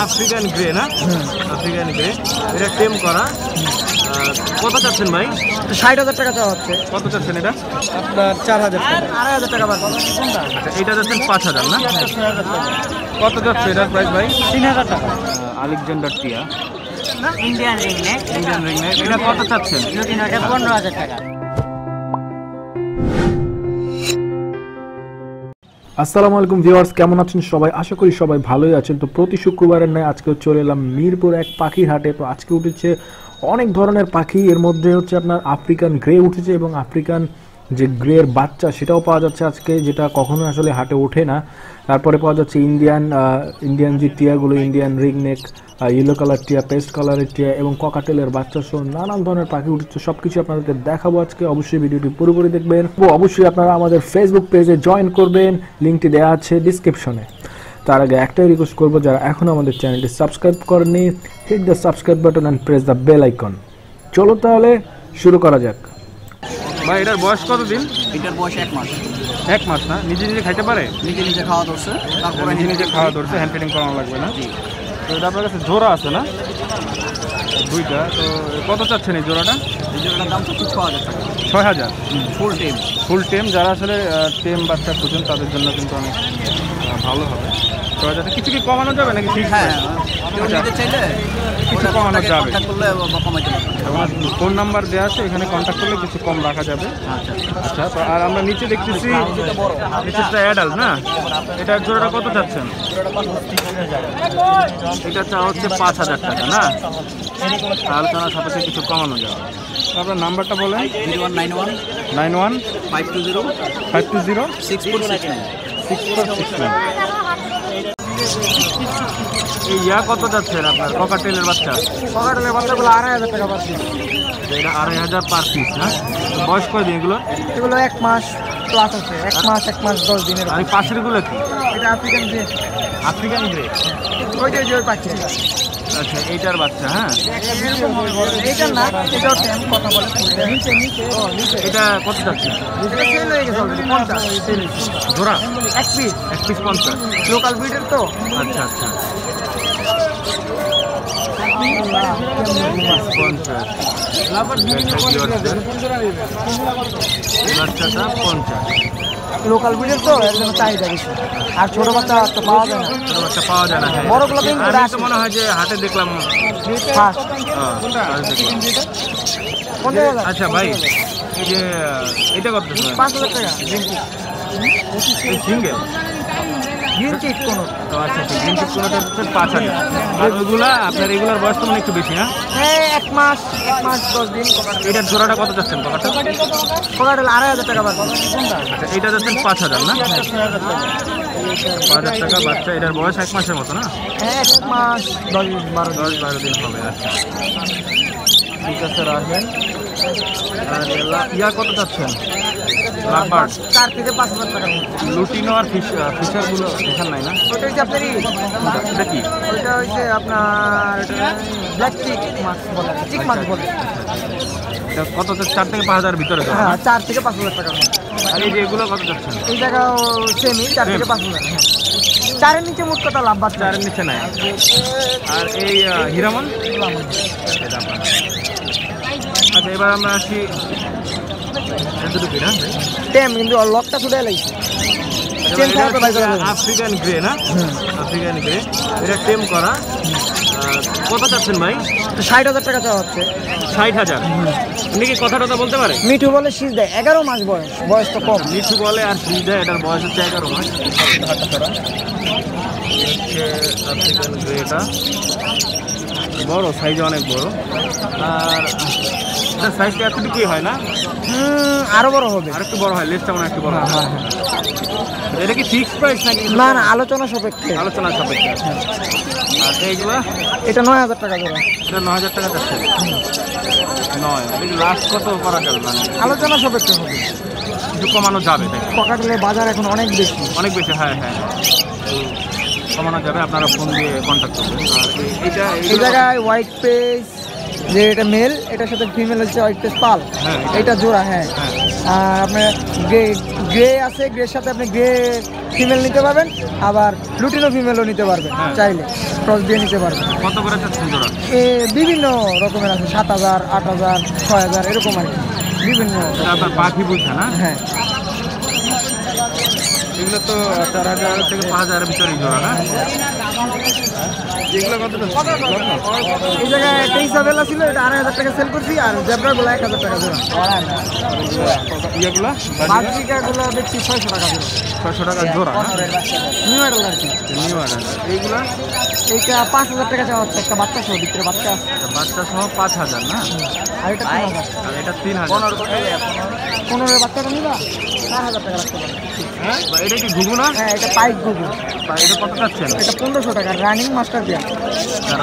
African grey না? African grey, এটা টেম করা। কত চাচ্ছেন ভাই? 60,000 টাকা চাওয়া হচ্ছে। কত চাচ্ছেন এটা? আপনার 4,000 টাকা, 2,500 টাকা বাদ। আচ্ছা, এটা যাচ্ছেন 5,000 না? কত যাচ্ছে এটার প্রাইস ভাই? 3,000 টাকা। আলেকজান্ডার টিয়া, ইন্ডিয়ান রিং নেক। ইন্ডিয়ান রিং নেক, এটা কত চাচ্ছেন? 15,000 টাকা। আসসালামু আলাইকুম ভিউয়ার্স, কেমন আছেন সবাই? আশা করি সবাই ভালোই আছেন। তো প্রতি শুক্রবারের ন্যায় আজকেও চলে এলাম মিরপুর এক পাখির হাটে। তো আজকে উঠেছে অনেক ধরনের পাখি, এর মধ্যে হচ্ছে আপনার আফ্রিকান গ্রে উঠেছে এবং আফ্রিকান যে গ্রের বাচ্চা সেটাও পাওয়া যাচ্ছে আজকে, যেটা কখনো আসলে হাটে ওঠে না। তারপরে পাওয়া যাচ্ছে ইন্ডিয়ান যে টিয়াগুলো, Indian ring neck, yellow colour টিয়া, পেস্ট কালারের টিয়া এবং ককাটেলের বাচ্চা সহ নানান ধরনের পাখি উঠেছে। সব কিছু আপনাদেরকে দেখাবো আজকে। অবশ্যই ভিডিওটি পুরোপুরি দেখবেন। অবশ্যই আপনারা আমাদের ফেসবুক পেজে জয়েন করবেন, লিঙ্কটি দেওয়া আছে ডিসক্রিপশনে। তার আগে একটাই রিকোয়েস্ট করবো, যারা এখনও আমাদের চ্যানেলটি সাবস্ক্রাইব করেননি, hit the subscribe button and press the bell icon. চলো তাহলে শুরু করা যাক। ভাই এটার বয়স কত দিন? এটার বয়স 1 মাস। 1 মাস না? নিজে নিজে খাইতে পারে? নিজে খাওয়া ধরছে, তারপরে নিজে খাওয়া ধরছে, হ্যান্ড ফিডিং করানো লাগবে না? তো এটা আপনার কাছে জোড়া আছে না? দুইটা। তো কত চাচ্ছেন এই জোড়াটা? এই জোড়াটার দাম হচ্ছে 6,000 টাকা। 6,000 ফুল টেম। ফুল টেম। যারা আসলে টেম বাচ্চা খুঁজেন তাদের জন্য কিন্তু অনেক ভালো হবে। 6,000 কিছু কি কমানো যাবে নাকি? ঠিক, হ্যাঁ, কেউ নিতে চাইলে কিছু কমানো যাবে। কন্টাক্ট করলে কমাইতে পারবে। আমার ফোন নাম্বার দেওয়া আছে, এখানে কন্ট্যাক্ট করলে কিছু কম রাখা যাবে। আচ্ছা, তো আর আমরা নিচে দেখতেছি নিচেরটা অ্যাডাল্ট না? এটার জোড়াটা কত চাচ্ছেন? এটা চাওয়া হচ্ছে 5,000 টাকা না? আলোচনার সাপেক্ষে কিছু কমানো যাবে। আপনার নাম্বারটা বলেন। 0191 91 520 520 6469। 6469। এই ইয়া কত যাচ্ছেন আপনার ককাটেলের বাচ্চা? ককাটেলের বাচ্চাগুলো 2,500 টাকা পার পিস। এটা 2,500 পার পিস না? বয়স কয় দিন এগুলো? এগুলো 1 মাস প্লাস আছে। 1 মাস 10 দিনের। আর এই পাশের গুলো কি? এটা আফ্রিকান গ্রে। African grey. ওই পাখি। আচ্ছা, এইটার বাচ্চা। হ্যাঁ, এইটা না, এটাও টেম কথা বলে। নিচে এটা কত যাচ্ছে? এটা সেল হয়ে গেছে অলরেডি। 50 জোড়া? 1 পিস। 1 পিস 50। লোকাল ব্রিডের তো। আচ্ছা আচ্ছা, 50। বাচ্চাটা 50। লোকাল ব্রিডের তো এর জন্য চাহিদা বেশি। আর ছোট বাচ্চা তো পাওয়া যায় না। ছোট বাচ্চা পাওয়া যায় না। হ্যাঁ, বড়গুলো কিন্তু আমি তো মনে হয় যে হাটে দেখলাম। ফার্স্ট। আচ্ছা ভাই, এই যে এটা কত? 5,000 টাকা। সিঙ্গেল গ্রিন চিট কোন? আচ্ছা, গ্রিন চিপ কোনোটা হচ্ছে 5,000। আর ওইগুলা আপনার রেগুলার বয়স তো একটু বেশি না? হ্যাঁ, 1 মাস 10 দিন। এটার জোড়াটা কত যাচ্ছেন? ককাটেল 2,500 টাকা বাদ। আচ্ছা, এটা যাচ্ছেন 5,000 না? 5,000 টাকা বাচ্চা। এটার বয়স 1 মাসের মতো না? হ্যাঁ, 1 মাস 10-12 দিন হবে। আচ্ছা, ঠিক আছে, রাখেন। আর ইয়া কত যাচ্ছেন? লাভবার্ড 4 থেকে 5,000 টাকা। লুটিনো আর ফিশারগুলো ফিশার নাই না? ওটা হচ্ছে আপনার এটা কি? ওইটা হচ্ছে আপনার ব্ল্যাক চিক মাছ বলে, চিক মাছ বলে। এটা কত? 4 থেকে 5,000 ভিতরে তো? হ্যাঁ, 4 থেকে 5,000 টাকা। আর এই যে এগুলো কত যাচ্ছেন? এই জায়গাও সেমই, 4 থেকে 5,000। হ্যাঁ, 4-এর নিচে মোট কথা লাভ বাচ্চা। 4-এর নিচে নাই। আর এই হিরামন? আচ্ছা, এবার আমরা আসি টেম, কিন্তু লকটা ছুটে লাগছে। আফ্রিকান গ্রে না? আফ্রিকান গ্রে, এটা টেম করা। কত চাচ্ছেন ভাই? 60,000 টাকা চাওয়া হচ্ছে। 60,000। উনি কি কথা টথা বলতে পারে? মিঠু বলে শীষ দেয়। 11 মাস বয়স তো কম। মিঠু বলে আর শীষ দেয়। এটার বয়স হচ্ছে 11 মাস। আফ্রিকান গ্রে, এটা বড় সাইজে, অনেক বড়। আর এটার সাইজটা একটু কি হয় না? আরো বড় হবে। আর একটু বড় হয়, লেজটা মানে একটু বড় হয়। এটা কি ফিক্সড প্রাইস নাকি? না, আলোচনা সাপেক্ষে। আলোচনা সাপেক্ষে। আর এইগুলা? এটা 9,000 টাকা জোড়া। এটা 9,000 টাকা যাচ্ছে। 9। লাস্ট কত করা যাবে? মানে আলোচনা সাপেক্ষে হবে, একটু কমানো যাবে। ককাটেলের বাজার এখন অনেক বেশি। হ্যাঁ, কমানো যাবে। আপনারা ফোন দিয়ে কন্ট্যাক্ট করবেন। আর এইটা এই জায়গায় হোয়াইট পেজ, যে এটা মেল, এটার সাথে ফিমেল হচ্ছে হোয়াইট পেজ পাল। এটা জোড়া। হ্যাঁ, আর আপনার গ্রে আছে, গ্রের সাথে আপনি গ্রে ফিমেল নিতে পারবেন, আবার লুটিনো ফিমেলও নিতে পারবেন চাইলে। ক্রস দিয়ে নিতে পারবেন। কত করে চাচ্ছেন জোড়া? বিভিন্ন রকমের আছে, 7,000, 8,000, 6,000 এরকম আর কি, বিভিন্ন। এটা আপনার পাখি বুঝছে না? হ্যাঁ, এগুলো তো 4,000 থেকে 5,000 ভিতরেই জোড়া না? এগুলো কত চাচ্ছেন? এই জায়গায় একটা ইসাবেলা ছিল, এটা 2,500 টাকা সেল করছি, আর জেব্রাগুলো 1,000 টাকা জোড়া। ইয়েগুলো বাজিকাগুলো দেখছি 600 টাকা জোড়া। 600 টাকা জোড়া না? নিউ মডেল আর কি। New order. এইগুলো এইটা 5,000 টাকা চাওয়া হচ্ছে, একটা বাচ্চা সহ, ভিতরে বাচ্চা আছে। বাচ্চা সহ 5,000 না? আর এটা 3,000। আর এটা 3,000। 15 বাচ্চাটা নিবা 4,000 টাকা রাখতে পারবে। হ্যাঁ, এটা কি ঘুঘু না? হ্যাঁ, এটা পাইপ গুগল। এটা কত চাচ্ছেন? এটা 1500 টাকা, রানিং মাস্টার দিয়ে।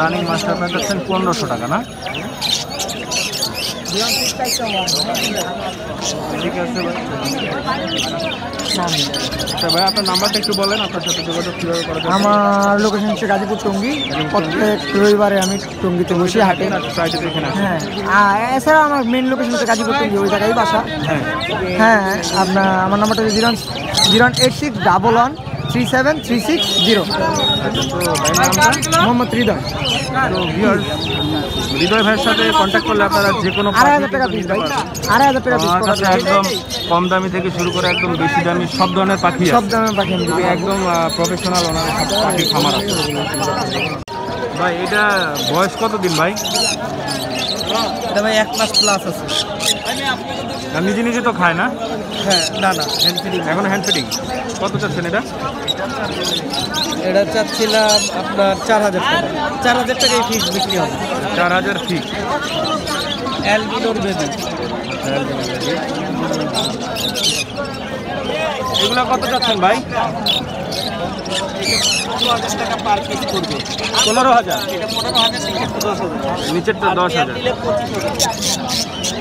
রানিং মাস্টার আপনার চাচ্ছেন 1500 টাকা না? ঠিক আছে ভাই। আচ্ছা ভাই, আপনার নাম্বারটা একটু বলেন, আপনার সাথে যোগাযোগ কীভাবে করা যায়? আমার লোকেশন হচ্ছে গাজীপুর টঙ্গী। প্রত্যেক রবিবারে আমি টঙ্গীতে বসি হাটে। ফ্রাইডেতে এখানে আসেন? হ্যাঁ, আর এছাড়া আমার মেন লোকেশন হচ্ছে গাজীপুর টঙ্গী, ওই জায়গায় বাসা। হ্যাঁ। হ্যাঁ, আমার নাম্বারটা হচ্ছে 08611373660। আচ্ছা, তো ভাইয়ের নামটা? মোহাম্মদ হৃদয়। তো ভিউয়ার্স, হৃদয় ভাইয়ের সাথে কন্ট্যাক্ট করলে আপনারা যে কোনো 2,500 টাকা পিস ভাই, 2,500 টাকা পিস। আমার কাছে একদম কম দামি থেকে শুরু করে একদম বেশি দামি সব ধরনের পাখি সব আছে। দামের পাখি আমি দিই। একদম প্রফেশনাল ওনার সব পাখি খামার আছে। ভাই এটা বয়স কত দিন ভাই? এটা ভাই 1 মাস প্লাস আছে। আর নিজে নিজে তো খায় না? হ্যাঁ, না হ্যান্ড ফিডিং। এখন হ্যান্ড ফিডিং। কত চাচ্ছেন এটা? এটা চাচ্ছিলাম আপনার 4,000 টাকা। 4,000 টাকায় ফিক্স বিক্রি হবে। 4,000 ফিক্স। অ্যালবিনোর বেবি। এগুলো কত চাচ্ছেন ভাই? 15,000 টাকা পার পিস পড়বে। 15,000। এটা 15,000 থেকে 10,000। নিচেরটা 10,000।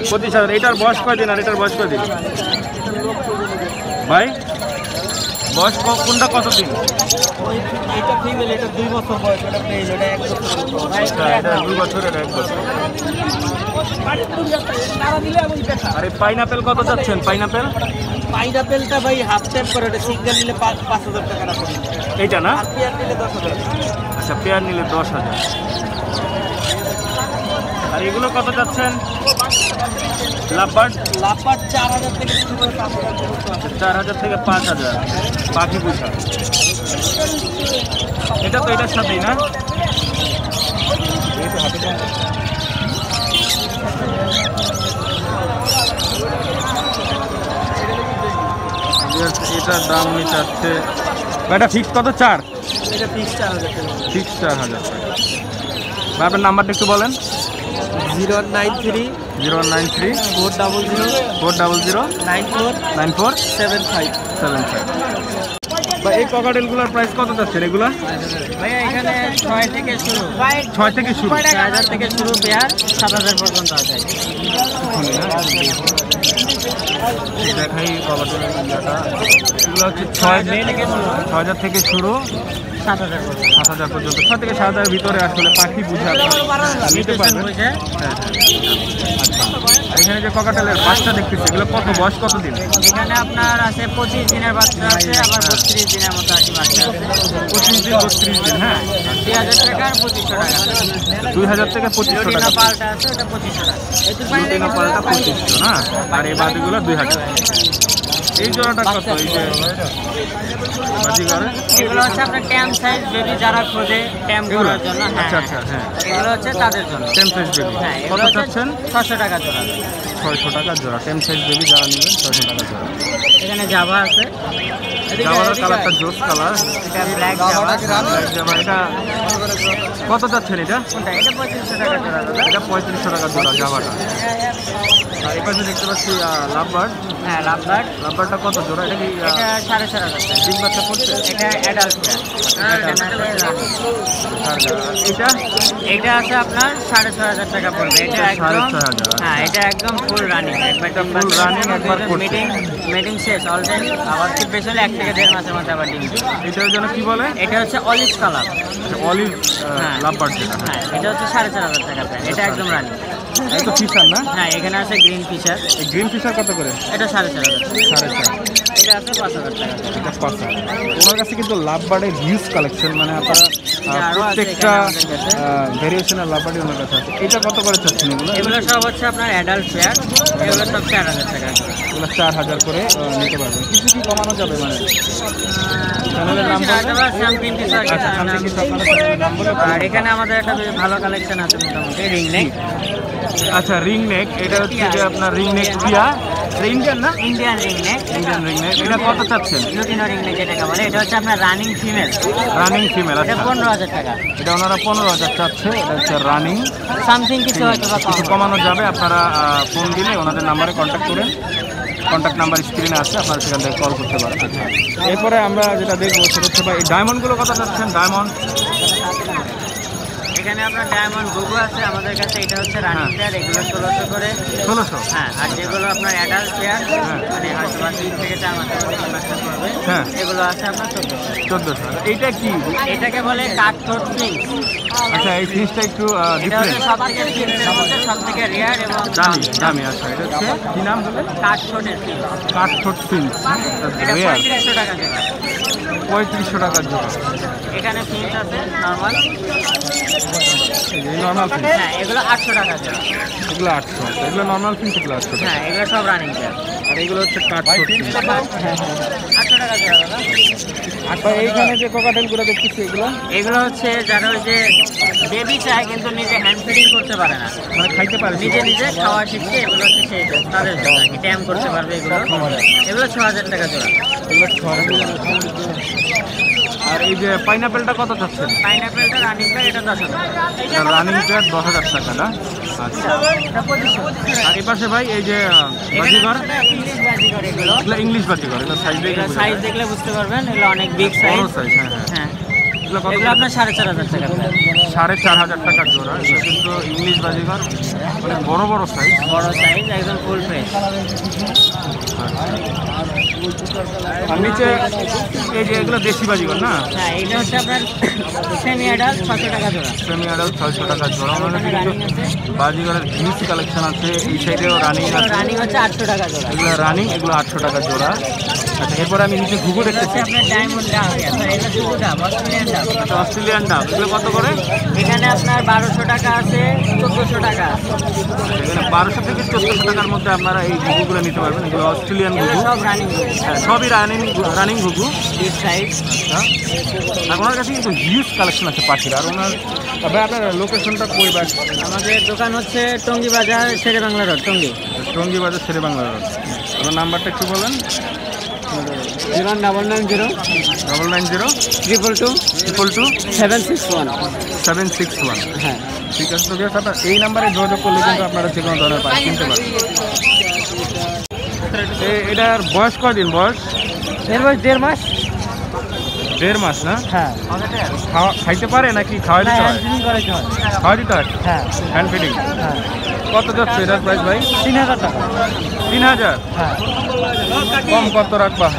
25,000। এটার বয়স কয়দিন আর এটার বয়স কয়দিন ভাই? বয়স কোনটা কতদিন? এটা ফিমেল, এটা 2 বছর বয়স, এটা মেল, এটা 1 বছর। আচ্ছা, এটা 2 বছর, এটা 1 বছর। আর এই পাইনাপেল কত চাচ্ছেন? পাইনাপেল পাইনাপেলটা ভাই হাফ টাইম করে, এটা সিঙ্গেল নিলে 5,000 টাকা রাখা। এইটা না? আর পেয়ার নিলে 10,000। আচ্ছা, পেয়ার নিলে 10,000। আর এগুলো কত চাচ্ছেন? লাভবার্ড? লাপার 4,000 থেকে শুরু করে 5,000 পর্যন্ত আছে। 4,000 থেকে 5,000 পাখি পুষা। এটা তো এটার সাথেই না? এটার দাম উনি চাচ্ছে, এটা ফিক্স কত? 4? এটা ফিক্স 4,000 টাকা। ফিক্স 4,000 টাকা। ভাই, আপনার নাম্বারটা একটু বলেন। 0193 0193 400 400 94 94 75। বা এই ককাটেলগুলোর প্রাইস কত যাচ্ছেন এগুলা? ভাইয়া এখানে 6 থেকে শুরু, 6 থেকে শুরু, 4,000 থেকে শুরু, পেয়ার 7,000 পর্যন্ত আছে। দেখাই ককাটেলের ইয়েটা। এগুলো হচ্ছে 6,000 থেকে শুরু, 7,000 পর্যন্ত। 7,000 পর্যন্ত। 6 থেকে 7,000 ভিতরে আসলে পাখি বুঝে আপনারা নিতে পারবেন। হ্যাঁ, হ্যাঁ। আচ্ছা, এখানে যে ককাটেলের বাচ্চা দেখতেছি, এগুলো কত বয়স, কত দিন? এখানে আপনার আছে 25 দিনের বাচ্চা আছে, আবার 32 দিনের মতো আছে বাচ্চা আছে। 25 দিন, 32 দিন। হ্যাঁ, 2,000 টাকা আর 2,500 টাকা। 2,000 থেকে 2,500 লুটিনো টাকা। পাল্টা আছে, ওটা 2,500 টাকা। লুটিনো পাল্টা 2,500 না? আর এই বাদিগুলো 2,000। এই জোড়াটা কত? এই যে বাজিঘরে এগুলো হচ্ছে আপনার ট্যাম সাইজ বেবি, যারা খোঁজে ট্যাম এগুলো? করার জন্য। হ্যাঁ, আচ্ছা, আচ্ছা, হ্যাঁ। এগুলো হচ্ছে তাদের জন্য। টেম সাইজ বেবি হ্যাঁ, কত এগুলো হচ্ছে চাচ্ছেন? 600 টাকা জোড়া। 600 টাকা জোড়া। টেম সাইজ বেবি যারা নেবেন 600 টাকা জোড়া। এখানে জাভা আছে। জামার কালারটা জোস কালার। এটা ব্ল্যাক জাভা। জামা এটা কত চাচ্ছেন এটা? কোনটা? এটা 3500 টাকা জোড়া দাদা। এটা 3500 টাকা জোড়া জামাটা। আর এই পাশে দেখতে পাচ্ছি লাভবার্ড। হ্যাঁ, লাভবার্ড। লাভবার্ডটা কত জোড়া? এটা কি এটা 4,500 টাকা। ডিম বাচ্চা করছে? এটা অ্যাডাল্ট। এটা এটা আছে আপনার 6,500 টাকা পড়বে। এটা একদম 6,500। হ্যাঁ, এটা একদম ফুল রানিং, একবার full running, একবার করছে। মিটিং শেষ অলরেডি। আবার খুব বেশি হলে 1 থেকে 1.5 মাসের মধ্যে আবার ডিম দিবে। এটার জন্য কি বলে? এটা হচ্ছে অলিভ কালার। অলিভ হ্যাঁ। লাভবার্ড যেটা। হ্যাঁ, এটা হচ্ছে 4,500 টাকা প্রাইস। এটা একদম রানিং। এটা তো ফিশার না? হ্যাঁ, এখানে আছে গ্রিন ফিশার। এই গ্রিন ফিশার কত করে? এটা 4,500। 4,500। এটা আছে 5,000 টাকা। এটা 5,000। ওনার কাছে কিন্তু লাভ বার্ডের হিউজ কালেকশন, মানে আপনারা আরো আছে প্রত্যেকটা এখানে আমাদের কাছে। ভেরিয়েশনের লাভ বার্ডই ওনার কাছে আছে। এটা কত করে চাচ্ছেন এগুলো? এগুলো সব হচ্ছে আপনার অ্যাডাল্ট পেয়ার, এগুলো সব 4,000 টাকা। এগুলো 4,000 করে নিতে পারবেন। কিছু কি কমানো যাবে মানে? চ্যানেলের নাম বলবেন? সামথিং কিছু আর কি। আচ্ছা, something কিছু আপনারা চ্যানেলের নাম বলে আর এখানে আমাদের একটা বেশ ভালো কালেকশন আছে মোটামুটি রিং নেক। আচ্ছা, রিং নেক, এটা হচ্ছে যে আপনার রিং নেক টিয়া, ইন্ডিয়ান না? ইন্ডিয়ান রিং নেক, ইন্ডিয়ান রিং নেক। এটা কত চাচ্ছেন? লুটিনো রিং নেক যেটাকে বলে, এটা হচ্ছে আপনার রানিং ফিমেল, রানিং ফিমেল। এটা আচ্ছা, 15,000 টাকা। এটা ওনারা 15,000 চাচ্ছে। এটা হচ্ছে রানিং। সামথিং কিছু হয়তো বা কম কিছু কমানো যাবে, আপনারা ফোন দিলে ওনাদের নাম্বারে কন্ট্যাক্ট করেন। কন্ট্যাক্ট নাম্বার স্ক্রিনে আছে, আপনারা সেখান থেকে কল করতে পারেন। আচ্ছা, এরপরে আমরা যেটা দেখবো সেটা হচ্ছে ভাই, এই ডায়মন্ডগুলো কত চাচ্ছেন? ডায়মন্ড এখানে আপনার ডায়মন্ড গুগু আছে আমাদের কাছে, এটা হচ্ছে রানিং পেয়ার, এগুলো 1600 করে। 1600। হ্যাঁ, আর যেগুলো আপনার অ্যাডাল্ট পেয়ার, মানে হয়তো বা 3 থেকে 4 মাসের মধ্যে বাচ্চা করবে, হ্যাঁ, এগুলো আছে আপনার 1400। 1400। এইটা কি? এটাকে বলে কাঠঠোঁট ফিংস। আচ্ছা, এই ফিসটা একটু এটা হচ্ছে ডিফারেন্ট, সব থেকে ফিংসের মধ্যে সব থেকে রেয়ার এবং দামি দামি। আচ্ছা, এটা হচ্ছে কি নাম বলে? কাঠঠোঁটের ফিংস। কাঠঠোঁট ফিন্স, এটা রেয়ার। 3500 টাকা জোড়া। 3500 টাকার জোড়া। এখানে ফিংস আছে নর্মাল, এই নর্মাল ফিন্স, হ্যাঁ এগুলো 800 টাকা জোড়া। এগুলো 800। এগুলো নর্মাল ফিন্স, এগুলো 800 টাকা। হ্যাঁ এগুলো সব রানিং পেয়ার, আর এগুলো হচ্ছে কাঠঠোট ফিন্স। 800 টাকা জোড়া দাদা। আর ভাই এইখানে যে কোকাটেলগুলো দেখতেছি, এগুলো এগুলো হচ্ছে যারা ওই যে বেবি চায় কিন্তু নিজে হ্যান্ড ফিডিং করতে পারে না, মানে খাইতে পারে নিজে নিজে খাওয়া শিখছে, এগুলো হচ্ছে সেই তাদের জন্য আর কি, ট্যাম করতে পারবে এগুলো। এগুলো 6,000 টাকা জোড়া। এগুলো 6,000 টাকা। আর এই যে পাইনাপেলটা কত চাচ্ছেন? পাইনাপেলটা রানিং পেয়ার, এটা 10,000 টাকা। এটা রানিং পেয়ার 10,000 টাকা না? আচ্ছা, এটা 2500। আর এই পাশে ভাই এই যে বাজিঘর, ইংলিশ বাজিঘর এগুলো। এগুলো ইংলিশ বাজিঘর। এটা সাইজ দেখে এটা সাইজ দেখলে বুঝতে পারবেন, এগুলো অনেক বিগ সাইজ। বড় সাইজ। হ্যাঁ হ্যাঁ। হ্যাঁ, এগুলো কত? এগুলো আপনার 4,500 টাকা। 4,500 টাকার জোড়া। এগুলো কিন্তু ইংলিশ বাজিঘর, মানে বড় বড় সাইজ। বড় সাইজ একদম ফুল ফ্রেশ। আর নিচে এই যে এগুলো দেশি বাজিঘর না? হ্যাঁ, এটা হচ্ছে আপনার সেমি অ্যাডাল্ট 600 টাকা জোড়া। সেমি আডাল্ট 600 টাকার জোড়া। আমাদের কাছে কিন্তু বাজিঘরের হিউজ কালেকশন আছে। এই সাইডেও রানিং আছে। রানিং হচ্ছে 800 টাকা জোড়া। এগুলো রানিং, এগুলো 800 টাকা জোড়া। আচ্ছা, এরপরে আমি নিচে ঘুঘু দেখতেছি। আপনার ডায়মন্ড ডাব, এটা শুধু ডাব, অস্ট্রেলিয়ান ডাব। আচ্ছা, অস্ট্রেলিয়ান ডাব, এগুলো কত করে? এখানে আপনার 1200 টাকা আছে, 1400 টাকা আছে। এখানে 1200 থেকে 1400 টাকার মধ্যে আপনারা এই ঘুঘুগুলো নিতে পারবেন। এগুলো অস্ট্রেলিয়ান এগুলো ঘুঘু। সব রানিং, হ্যাঁ, সবই রানিং রানিং ঘুঘু। Big size. আচ্ছা, আর ওনার কাছে কিন্তু হিউজ কালেকশন আছে পাখির। আর ওনার ভাই আপনার লোকেশনটা কই? বা আমাদের দোকান হচ্ছে টঙ্গী বাজার, শেরে বাংলা রোড, টঙ্গী। টঙ্গী বাজার, শেরে বাংলা রোড। আপনার নাম্বারটা একটু বলেন। 09990 990 222 222 761। 761। হ্যাঁ, ঠিক আছে, তো বেশ, আপনার এই নাম্বারে যোগাযোগ করলে কিন্তু আপনারা যে কোনো ধরনের পাখি কিনতে পারেন। এটার বয়স কদিন? বয়স এর বয়স 1.5 মাস। 1.5 মাস না? হ্যাঁ, খাইতে পারে নাকি খাওয়া দিতে হয়? হ্যান্ড করাইতে হয়। খাওয়া দিতে হয়, হ্যাঁ হ্যান্ড ফিডিং। হ্যাঁ, কত যাচ্ছে এটার প্রাইস ভাই? 3000 টাকা। 3000। হ্যাঁ, কম কত রাখবা?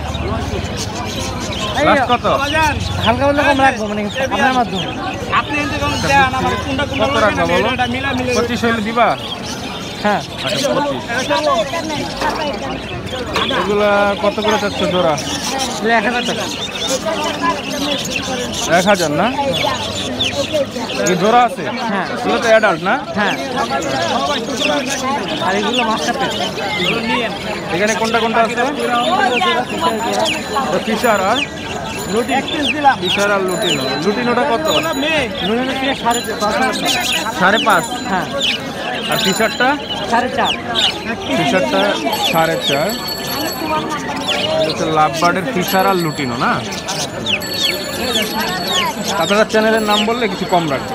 লাস্ট কত? হালকা বললে কম রাখবো, মানে আপনার মাধ্যমে। কত রাখবা বলো? 25 হলে দিবা? হ্যাঁ, আচ্ছা, 25। এগুলা কত করে চাচ্ছ জোড়া? 1000 টাকা। 1000 না? এই জোড়া আছে? হ্যাঁ এগুলো তো অ্যাডাল্ট না? হ্যাঁ, আর এগুলো মাস্টার পেট। এখানে কোনটা কোনটা আছে? ফিশার আর ফিশার আর লুটিনো। লুটিনোটা কত? 5.5। হ্যাঁ, আর ফিশারটা? 4.5। ফিশারটা 4.5। হচ্ছে লাভ বার্ডের ফিশার আর লুটিনো না? আপনারা চ্যানেলের নাম বললে কিছু কম রাখবে।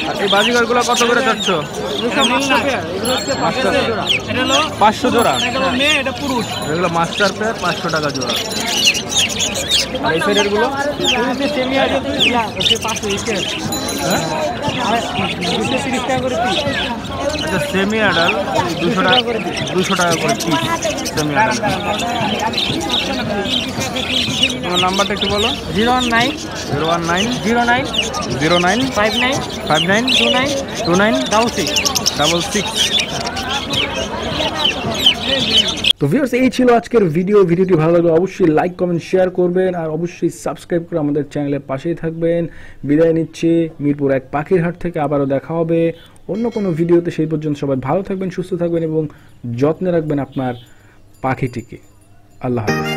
আর এই বাজিঘরগুলো কত করে চাচ্ছ? মাস্টার 500 জোড়া। এগুলো মাস্টার পেয়ার 500 টাকা জোড়া। আর এই সাইডের গুলো? হ্যাঁ? আচ্ছা, সেমি অ্যাডাল 200 টাকা, 200 টাকা করে পিস সেমি অ্যাডাল। তোমার নাম্বারটা একটু বলো। 019 019 09 09 59 59 29 29 66। 66। তো ভিউয়ার্স, এই ছিল আজকের ভিডিওটি ভালো লাগলে অবশ্যই লাইক কমেন্ট শেয়ার করবেন আর অবশ্যই সাবস্ক্রাইব করে আমাদের চ্যানেলের পাশেই থাকবেন। বিদায় নিচ্ছি মিরপুর 1 পাখির হাট থেকে। আবারও দেখা হবে অন্য কোনো ভিডিওতে। সেই পর্যন্ত সবাই ভালো থাকবেন, সুস্থ থাকবেন এবং যত্নে রাখবেন আপনার পাখিটিকে। আল্লাহ হাফেজ।